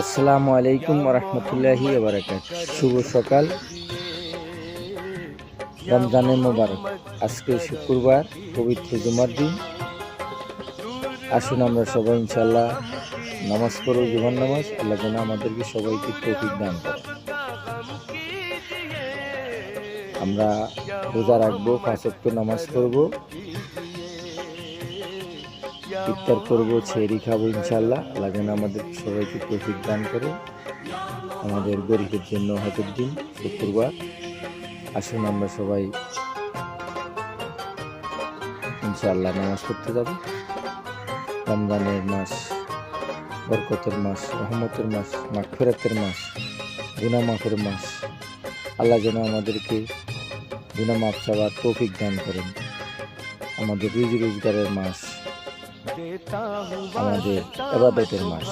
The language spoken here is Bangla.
আসসালামু আলাইকুম রহমতুল্লাহি বারাকাতুহু। শুভ সকাল, রমজানের মোবারক। আজকে শুক্রবার, পবিত্র জুমার দিন। আসুন আমরা সবাই ইনশাআল্লাহ নামাজ পড়ব, জুমার নামাজ। আল্লাহ যেন আমাদেরকে সবাইকে তৌফিক দান করে। আমরা রোজা রাখবো, 5 ওয়াক্ত নামাজ পড়ব, ইফতার করব, ছেহরি খাবো ইনশাআল্লাহ। আল্লাহ যেন আমাদের সবাইকে তৌফিক দান করে। আমাদের গরিবের জন্য হজের দিন শুক্রবার। আসুন আমরা সবাই ইনশাআল্লাহ নামাজ পড়তে যাব। রমজানের মাস, বরকতের মাস, রহমতের মাস, মাগফিরাতের মাস, গুনাহ মাফের মাস। আল্লাহ যেন আমাদেরকে গুনাহ মাফ চাওয়ার তৌফিক দান করেন। আমাদের রুজি রোজগারের মাস, আমাদের ইবাদতের মাস।